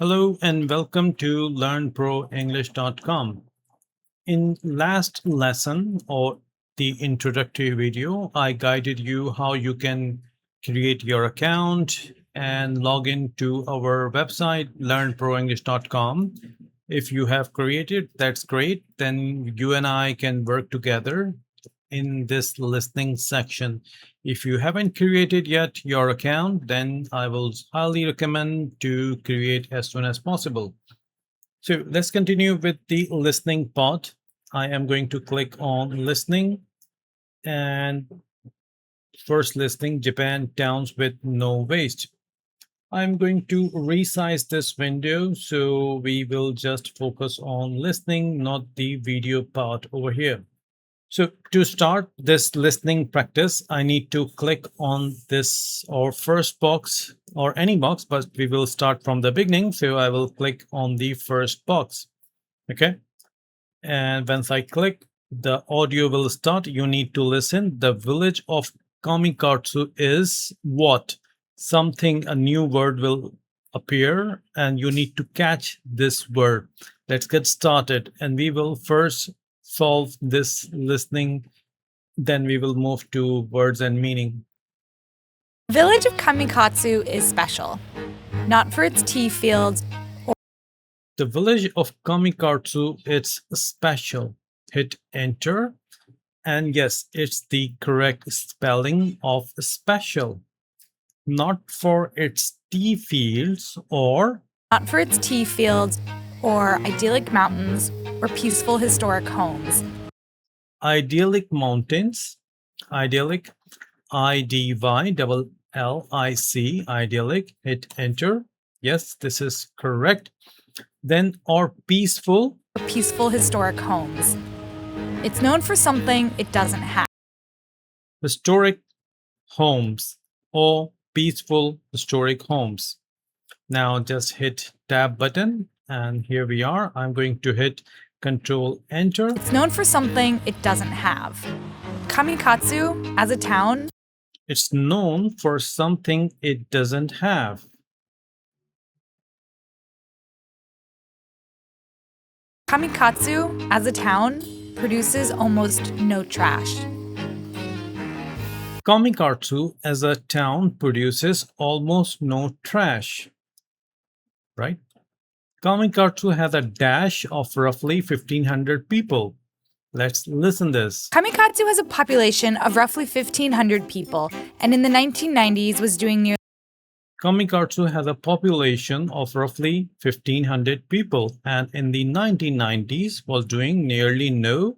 Hello and welcome to learnproenglish.com. In last lesson or the introductory video, I guided you how you can create your account and log into our website learnproenglish.com. If you have created, that's great. Then you and I can work together in this listening section. If you haven't created yet your account, then I will highly recommend to create as soon as possible. So let's continue with the listening part. I am going to click on listening and first listening Japan towns with no waste. I'm going to resize this window so we will just focus on listening, not the video part over here. So to start this listening practice, I need to click on this or first box or any box, but we will start from the beginning. So I will click on the first box. Okay. And once I click, the audio will start. You need to listen. The village of Kamikatsu is what? Something, a new word will appear and you need to catch this word. Let's get started. And we will first solve this listening, then we will move to words and meaning. The village of Kamikatsu is special, not for its tea fields. The village of Kamikatsu, it's special. Hit enter. And yes, it's the correct spelling of special. Not for its tea fields or Not for its tea fields or idyllic mountains or peaceful historic homes. idyllic mountains. Idyllic, IDYLLIC, idyllic. Hit enter. Yes, this is correct. Then or peaceful. Or peaceful historic homes. It's known for something it doesn't have. Historic homes or peaceful historic homes. Now just hit tab button and here we are. I'm going to hit Control Enter. It's known for something it doesn't have. Kamikatsu, as a town, it's known for something it doesn't have. Kamikatsu, as a town, produces almost no trash. Kamikatsu as a town produces almost no trash. Right? Kamikatsu has a dash of roughly 1,500 people. Let's listen this. Kamikatsu has a population of roughly 1,500 people, and in the 1990s was doing nearly Kamikatsu has a population of roughly 1,500 people, and in the 1990s was doing nearly no.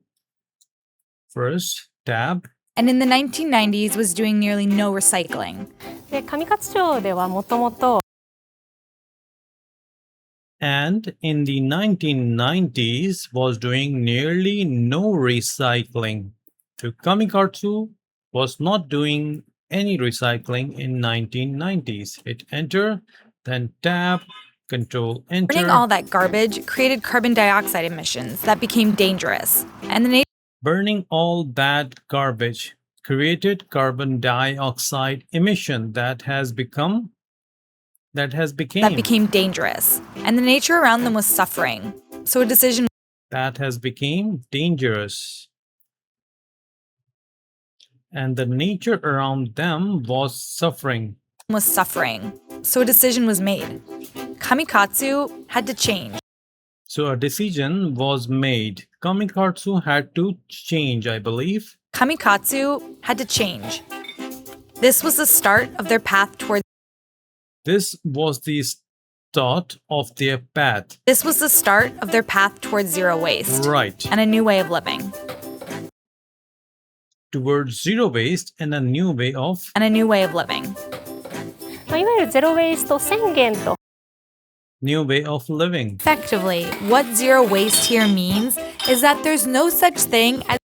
First tab. And in the 1990s was doing nearly no recycling. で上勝町ではもともと And in the 1990s was doing nearly no recycling. So Kamikatsu was not doing any recycling in 1990s. Hit enter, then tab, control enter. Burning all that garbage created carbon dioxide emissions that became dangerous. And Burning all that garbage created carbon dioxide emission that became dangerous. And the nature around them was suffering. So a decision that has became dangerous. And the nature around them was suffering. So a decision was made. Kamikatsu had to change. So a decision was made. Kamikatsu had to change, I believe. Kamikatsu had to change. This was the start of their path towards This was the start of their path. This was the start of their path towards zero waste. Right. And a new way of living. Towards zero waste and a new way of living. いわゆるゼロ・ウェイスト宣言と new way of living. Effectively, what zero waste here means is that there's no such thing as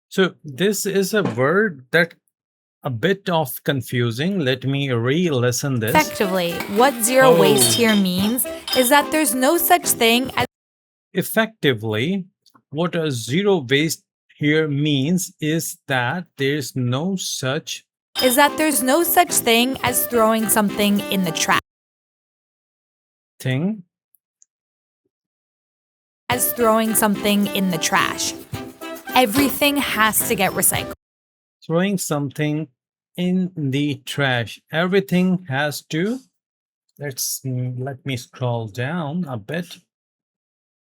So this is a word that a bit of confusing. Let me re-listen this. Effectively, what zero waste here means is that there's no such thing as Effectively, what a zero waste here means is that there's no such thing as throwing something in the trash. thing as throwing something in the trash. Everything has to get recycled. throwing something in the trash. Everything has to. Let me scroll down a bit.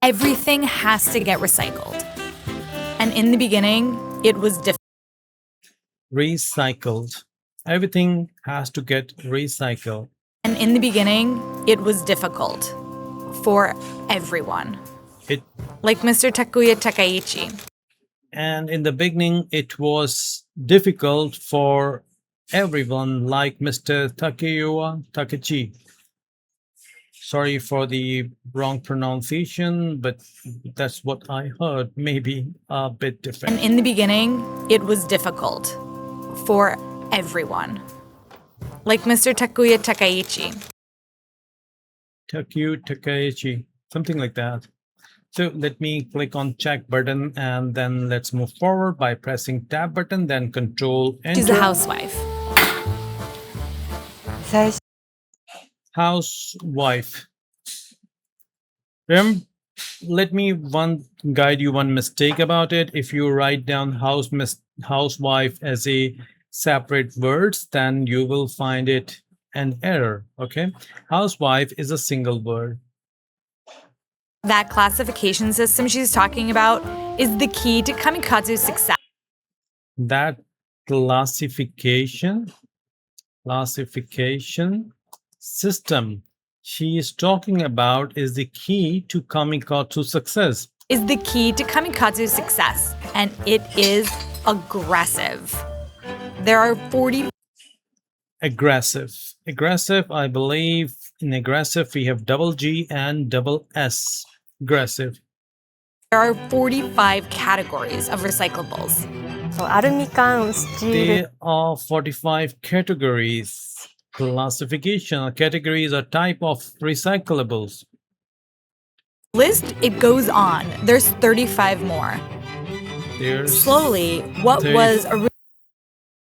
Everything has to get recycled. And in the beginning, it was difficult. Recycled. Everything has to get recycled. And in the beginning, it was difficult for everyone. It Like Mr. Takuya Takaichi. and in the beginning it was difficult for everyone, like Mr. Takeuya Takechi. Sorry for the wrong pronunciation, but that's what I heard. Maybe a bit And different. in the beginning, it was difficult for everyone. Like Mr. Takuya Takaichi. Takeu Takaichi, something like that. So let me click on check button and then let's move forward by pressing tab button, then control She's a enter. housewife. Housewife. Let me guide you one mistake about it. If you write down housewife as a separate words, then you will find it an error. Okay, housewife is a single word. That classification system she's talking about is the key to Kamikatsu's success. That classification system she is talking about is the key to Kamikatsu success. Is the key to Kamikatsu's success, and it is aggressive. There are 40 Aggressive. Aggressive, I believe in aggressive we have double G and double S. Aggressive. there are 45 categories of recyclables. そうアルミ缶、スチール There are 45 categories. Classification categories are type of recyclables. List, it goes on. There's 35 more. There's Slowly, what 30 was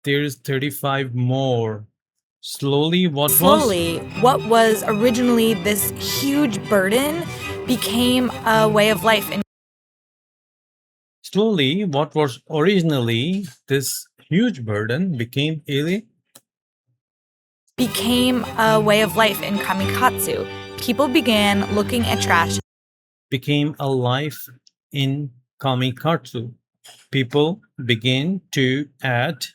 there's 35 more. Slowly, what was originally this huge burden became a way of life and Slowly, what was originally this huge burden became became a way of life in Kamikatsu. People began looking at trash became a life in Kamikatsu. People begin to add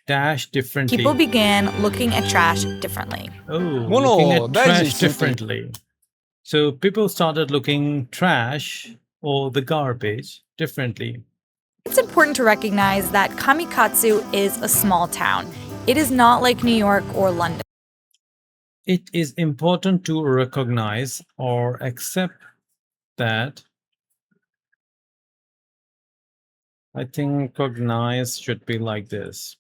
dash differently. People began looking at trash differently. Looking at trash differently. So people started looking trash or the garbage differently. It's important to recognize that Kamikatsu is a small town. It is not like New York or London. It is important to recognize or accept that. I think recognize should be like this.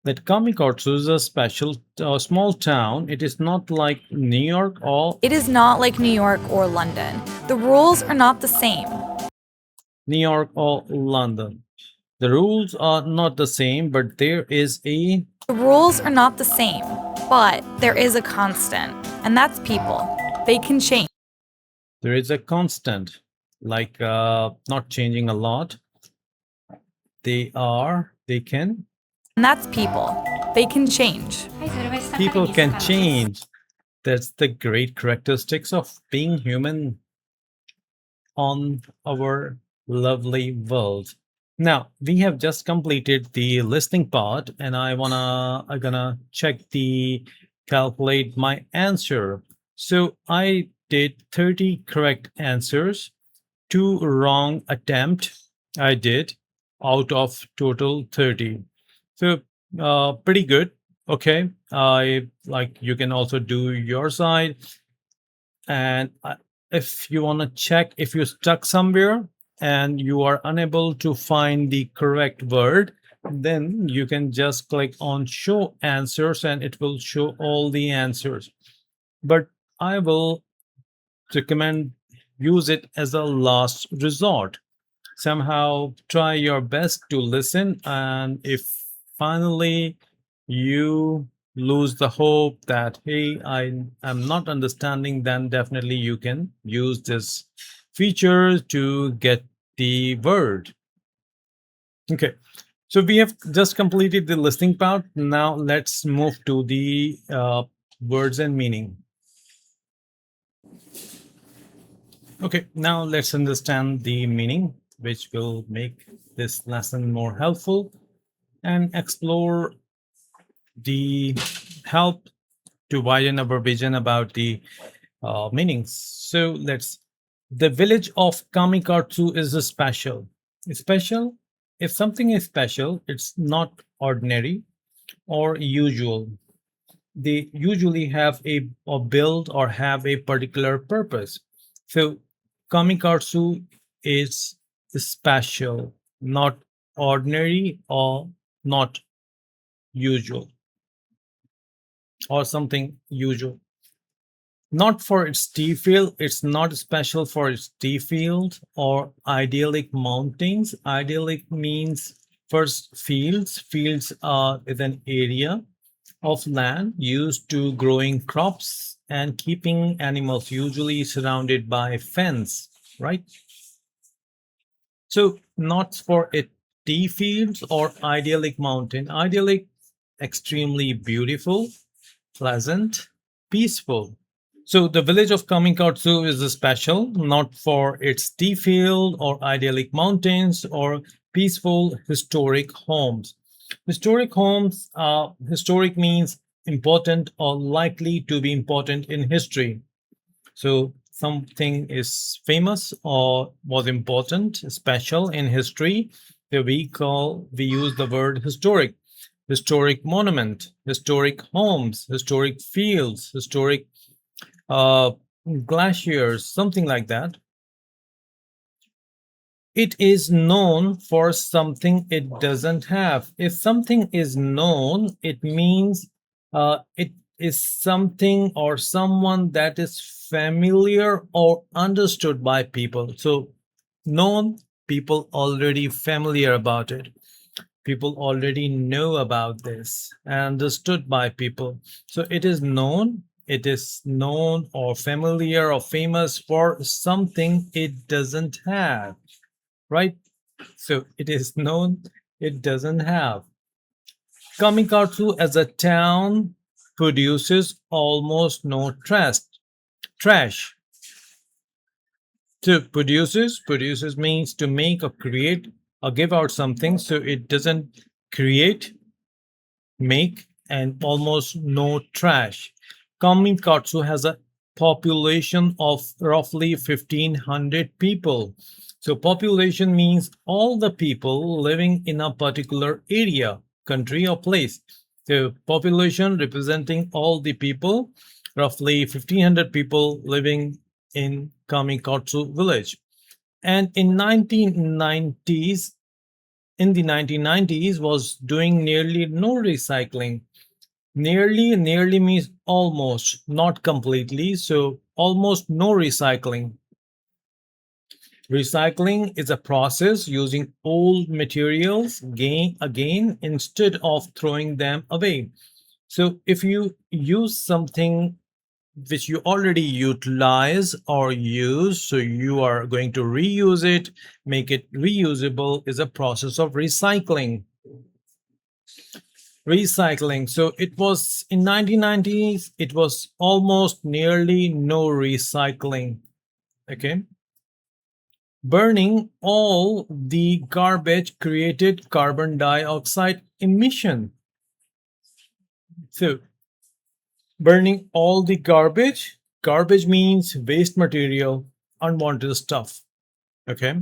That Kamikatsu is a small town. It is not like New York or It is not like New York or London. The rules are not the same. New York or London. The rules are not the same, but there is a The rules are not the same, but there is a constant, and that's people. They can change. there is a constant, like not changing a lot. They can, And that's people. They can change. people can change. That's the great characteristics of being human on our lovely world. Now we have just completed the listening part, and I'm gonna calculate my answer. So I did 30 correct answers, 2 wrong attempt I did out of total 30. So pretty good. Okay, I like you can also do your side, and if you want to check if you're stuck somewhere and you are unable to find the correct word, then you can just click on show answers and it will show all the answers. But I will recommend use it as a last resort. Somehow try your best to listen, and if finally you lose the hope that, hey, I am not understanding, then definitely you can use this feature to get the word. Okay, so we have just completed the listening part. Now let's move to the words and meaning. Okay, now let's understand the meaning, which will make this lesson more helpful and explore the help to widen our vision about the meanings. So let's. The village of Kamikatsu is special. Special. If something is special, it's not ordinary or usual. They usually have a or build or have a particular purpose. So Kamikatsu is special, not ordinary or not usual or something usual. Not for its tea field, it's not special for its tea field or idyllic mountains. Idyllic means first fields. Fields is an area of land used to growing crops and keeping animals, usually surrounded by fence, right? So not for it tea fields or idyllic mountain. Idyllic, extremely beautiful, pleasant, peaceful. So the village of Kamikatsu is special, not for its tea field or idyllic mountains or peaceful historic homes. Historic homes, historic means important or likely to be important in history. So something is famous or was important, special in history. So we use the word historic. Historic monument, historic homes, historic fields, historic uh, glaciers, something like that. It is known for something it doesn't have. If something is known, it means it is something or someone that is familiar or understood by people. So, known, people already familiar about it. People already know about this and understood by people. So it is known or familiar or famous for something it doesn't have, right? So it is known, it doesn't have. Kamikatsu as a town produces almost no trash. So produces means to make or create or give out something. So it doesn't create, make, and almost no trash. Kamikatsu has a population of roughly 1,500 people. So population means all the people living in a particular area, country, or place. So population representing all the people, roughly 1,500 people living in Kamikatsu village. And in the 1990s was doing nearly no recycling. Nearly means almost, not completely. So almost no recycling. Recycling is a process using old materials again instead of throwing them away. So if you use something which you already utilize or use, so you are going to reuse it, make it reusable, is a process of recycling. Recycling. So it was in 1990s, it was almost nearly no recycling. Okay. Burning all the garbage created carbon dioxide emission. So burning all the garbage means waste material, unwanted stuff. Okay.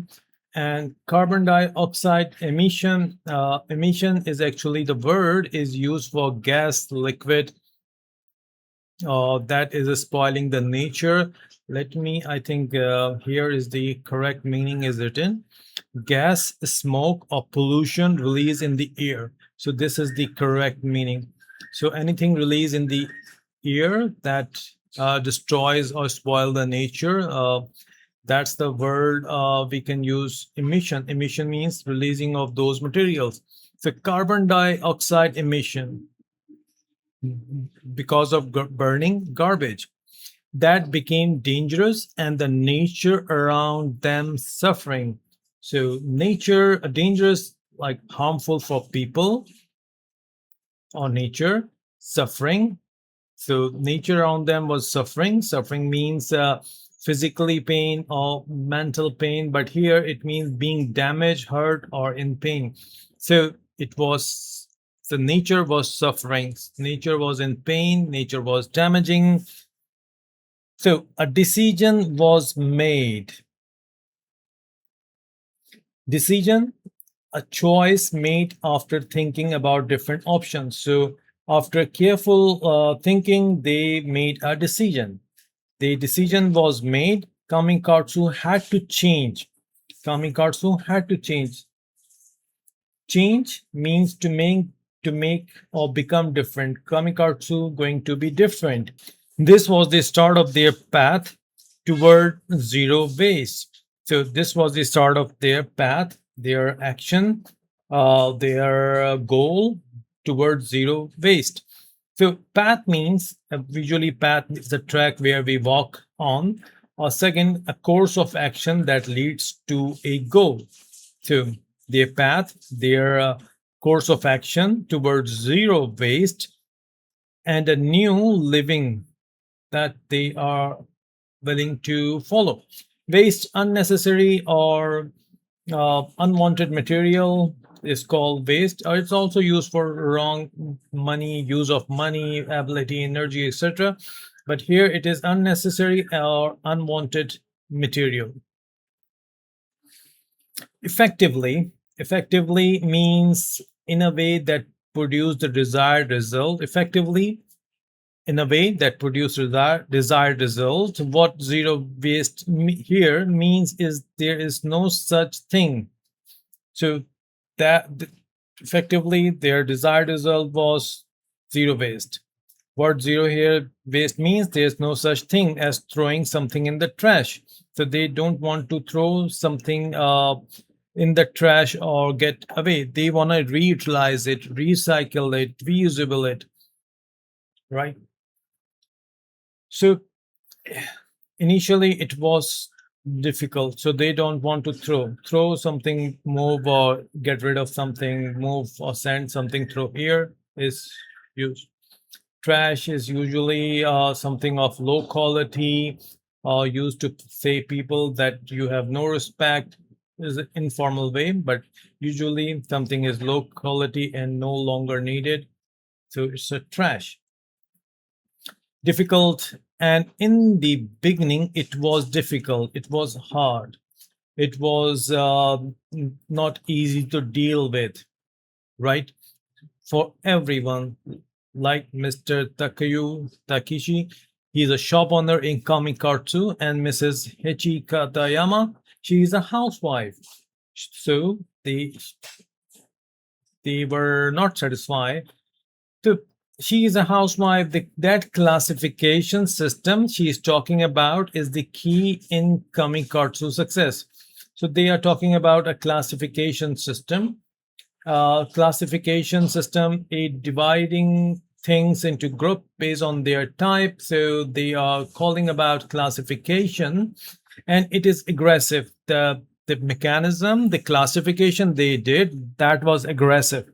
And carbon dioxide emission is actually the word is used for gas, liquid, that is spoiling the nature. Let me, I think here is the correct meaning is written. Gas, smoke, or pollution released in the air. So this is the correct meaning. So anything released in the air that destroys or spoil the nature, that's the word we can use emission. Emission means releasing of those materials. So carbon dioxide emission. because of burning garbage. That became dangerous and the nature around them suffering. So, nature, dangerous, like harmful for people or nature, suffering. So, nature around them was suffering. Suffering means physically pain or mental pain, but here it means being damaged, hurt, or in pain. So, it was the nature was suffering, nature was in pain, nature was damaging. So, a decision was made. Decision, a choice made after thinking about different options. So, after careful thinking, they made a decision. The decision was made. Kamikatsu had to change. Kamikatsu had to change. Change means to make or become different. Kamikatsu going to be different. This was the start of their path toward zero waste. So this was the start of their path, their action, their goal towards zero waste. So path means usually path is the track where we walk on. Or second, a course of action that leads to a goal. So their path, their course of action towards zero waste and a new living that they are willing to follow. Waste, unnecessary or unwanted material is called waste, or it's also used for wrong money, use of money, ability, energy, etc. But here it is unnecessary or unwanted material. Effectively means in a way that produce the desired result. Effectively in a way that produce desired result. What zero waste here means is there is no such thing. So that effectively their desired result was zero waste. What zero here waste means, there's no such thing as throwing something in the trash. So they don't want to throw something in the trash or get away. They want to reutilize it, recycle it, reusable it, right? So initially it was difficult. So they don't want to throw something, move or get rid of something, move or send something through here is used. Trash is usually something of low quality, used to say people that you have no respect, is an informal way, but usually something is low quality and no longer needed. So it's a trash. Difficult. And in the beginning, it was difficult, it was hard, it was not easy to deal with, right? For everyone, like Mr. Takishi. He's a shop owner in Kamikatsu, and Mrs. Hechi Katayama, she is a housewife. So they were not satisfied. So she is a housewife. That classification system she is talking about is the key in Kamikatsu success. So they are talking about a classification system, a dividing things into group based on their type. So they are calling about classification, and it is aggressive. The mechanism, the classification they did, that was aggressive.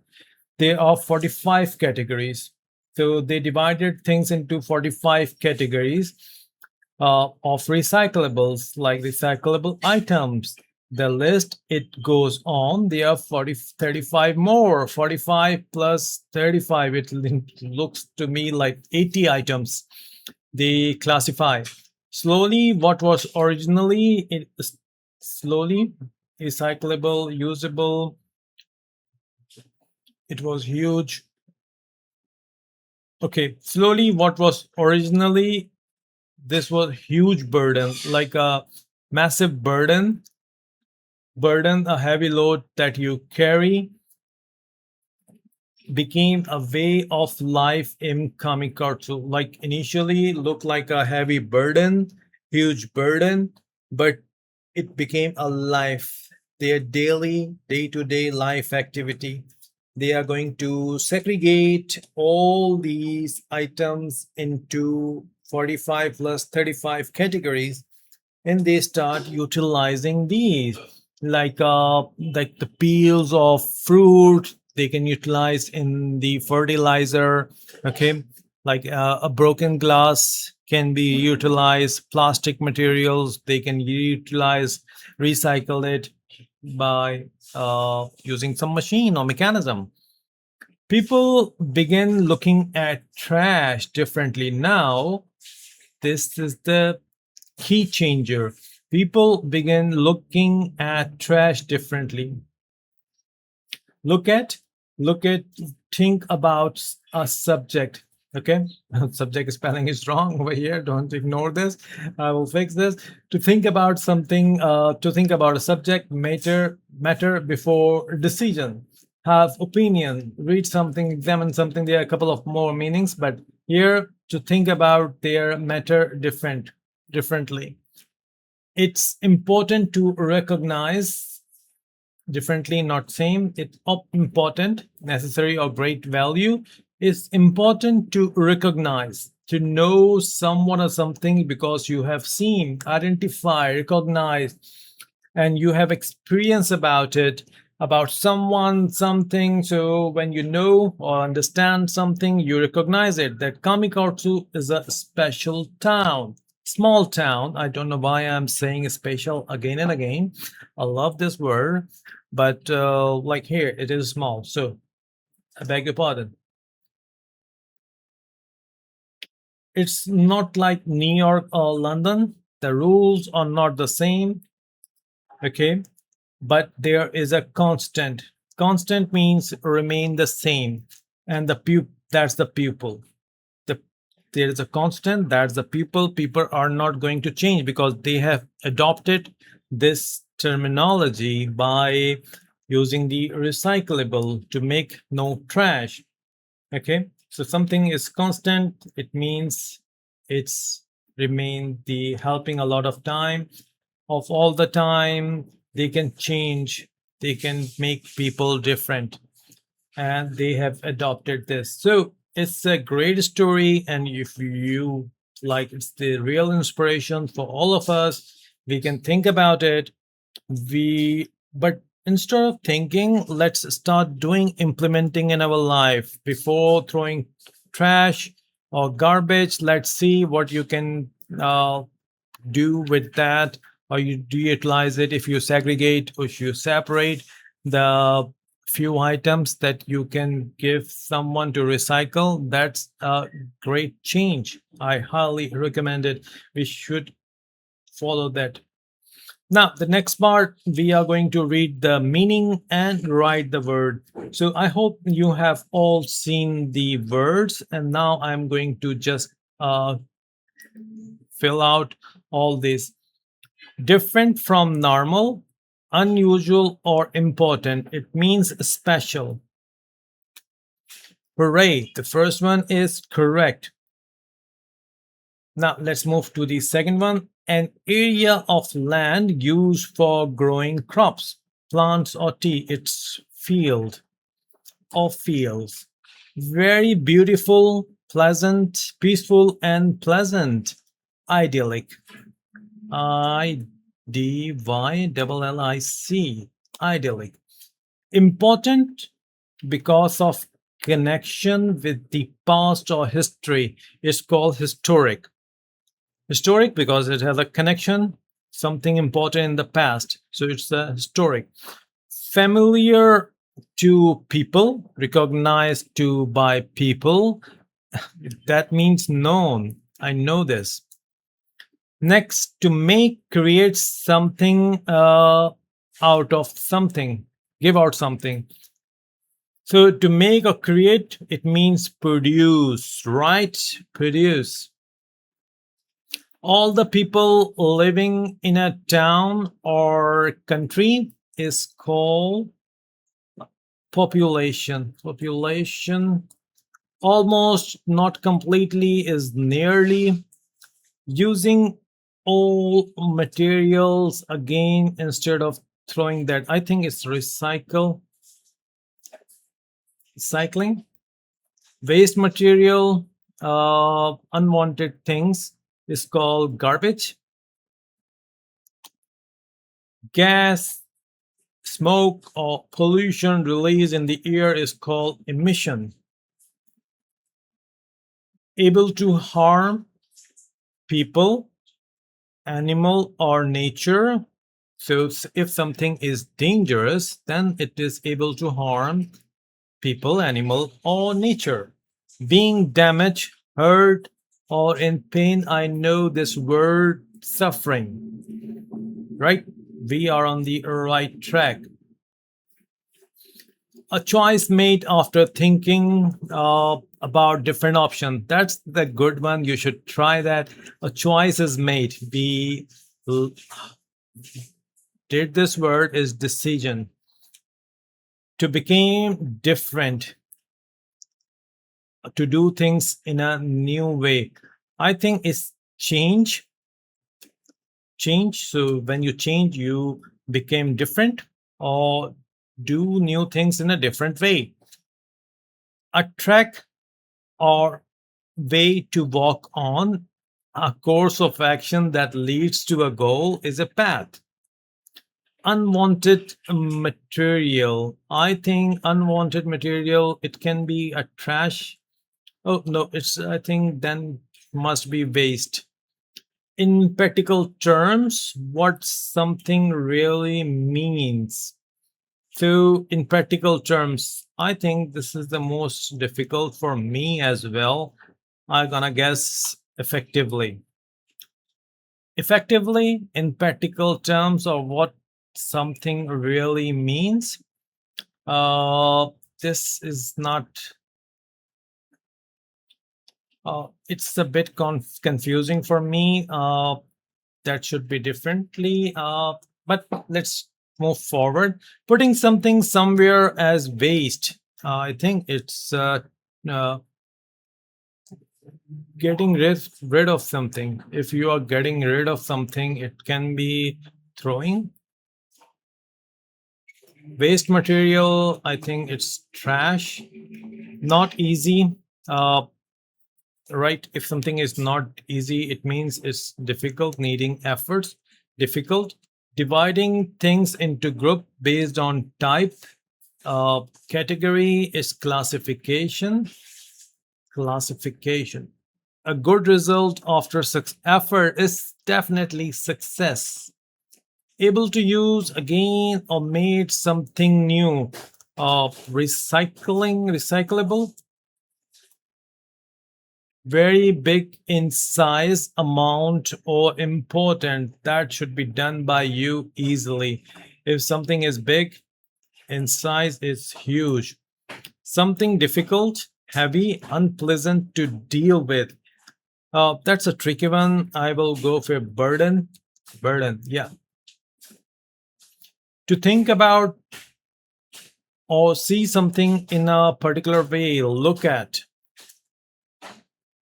There are 45 categories. So they divided things into 45 categories of recyclables, like recyclable items. The list, it goes on. There are 35 more. 45 plus 35, it looks to me like 80 items they classify. Slowly, what was originally slowly recyclable, usable, it was huge. Okay, slowly, what was originally, this was huge burden, like a massive burden, a heavy load that you carry, became a way of life in Kamikatsu. Like initially looked like a heavy burden, huge burden, but it became a life, their daily, day-to-day life activity. they are going to segregate all these items into 45 plus 35 categories, and they start utilizing these, like the peels of fruit they can utilize in the fertilizer. Okay, like a broken glass can be utilized, plastic materials they can utilize, recycle it by using some machine or mechanism. People begin looking at trash differently now. This is the key changer. People begin looking at trash differently. Look at, look at, think about a subject. Okay, subject spelling is wrong over here. Don't ignore this. I will fix this. To think about something, to think about a subject, matter before decision. Have opinion, read something, examine something. There are a couple of more meanings, but here to think about their matter differently. It's important to recognize differently, not same. It's important, necessary, or great value. It's important to recognize, to know someone or something because you have seen, identify, recognize, and you have experience about it, about someone, something. So when you know or understand something, you recognize it. That Kamikatsu is a special town, small town. I don't know why I'm saying special again and again. I love this word, but like here, it is small. So I beg your pardon. It's not like New York or London. The rules are not the same. Okay, but there is a constant. Constant means remain the same, and that's the pupil. The there is a constant, that's the pupil. People are not going to change because they have adopted this terminology by using the recyclable to make no trash. Okay, so something is constant, it means it's remain the helping a lot of time, of all the time. They can change, they can make people different, and they have adopted this. So it's a great story, and if you like, it's the real inspiration for all of us. We can think about it. But instead of thinking, let's start doing, implementing in our life before throwing trash or garbage. Let's see what you can do with that, or you do utilize it. If you segregate or if you separate the few items that you can give someone to recycle, that's a great change. I highly recommend it. We should follow that. Now, the next part, we are going to read the meaning and write the word. So I hope you have all seen the words, and now I'm going to just fill out all this. Different from normal, unusual, or important. It means special. Hooray! The first one is correct. Now let's move to the second one. An area of land used for growing crops, plants, or tea. It's field or fields. Very beautiful, pleasant, peaceful, and pleasant. Idyllic. Idyllic. Idyllic. Important because of connection with the past or history. It's called historic. Historic because it has a connection, something important in the past. So it's a historic. Familiar to people, recognized to by people. That means known. I know this. Next, to make, create something out of something, give out something. So to make or create, it means produce, right? Produce. All the people living in a town or country is called population. Population. Almost, not completely, is nearly. Using all materials again instead of throwing that. I think it's recycle. Recycling, waste material, unwanted things is called garbage. Gas, smoke, or pollution released in the air is called emission. Able to harm people, animal, or nature. So if something is dangerous, then it is able to harm people, animal, or nature. Being damaged, hurt, or in pain, I know this word suffering, right? We are on the right track. A choice made after thinking about different options. That's the good one. You should try that. A choice is made. We did this word is decision. To become different, to do things in a new way. I think it's change. Change. So when you change, you became different or do new things in a different way. A track or way to walk on, a course of action that leads to a goal is a path. Unwanted material. I think unwanted material, it can be a trash. Oh no, it's I think then must be waste. In practical terms, what something really means. So, in practical terms, I think this is the most difficult for me as well. I'm gonna guess effectively. Effectively, in practical terms, of what something really means. Uh, this is not. It's a bit confusing for me. That should be differently. But let's move forward. Putting something somewhere as waste. I think it's uh, getting rid of something. If you are getting rid of something, it can be throwing. Waste material, I think it's trash. Not easy. Right? If something is not easy, it means it's difficult, needing efforts. Difficult. Dividing things into group based on type. Category is classification. Classification. A good result after effort is definitely success. Able to use again or made something new. Recyclable, very big in size, amount, or important. That should be done by you easily. If something is big in size, it's huge. Something difficult, heavy, unpleasant to deal with. That's a tricky one. I will go for burden. Burden, yeah. To think about or see something in a particular way, look at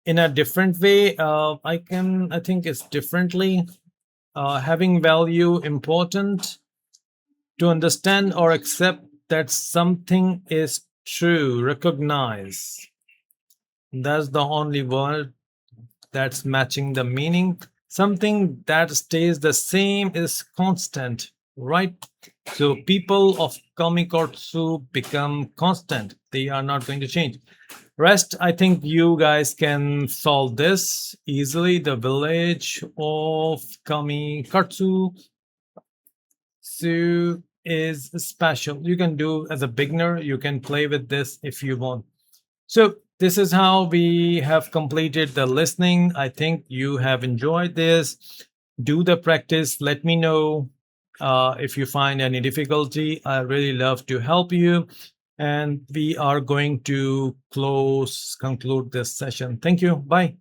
in a different way. I think it's differently. Having value important. To understand or accept that something is true, recognize. That's the only word that's matching the meaning. Something that stays the same is constant, right? So people of Kamikatsu become constant. They are not going to change. Rest, I think you guys can solve this easily. The village of Kamikatsu is special. You can do as a beginner, you can play with this if you want. So this is how we have completed the listening. I think you have enjoyed this. Do the practice. Let me know if you find any difficulty. I really love to help you. And we are going to conclude this session. Thank you. Bye.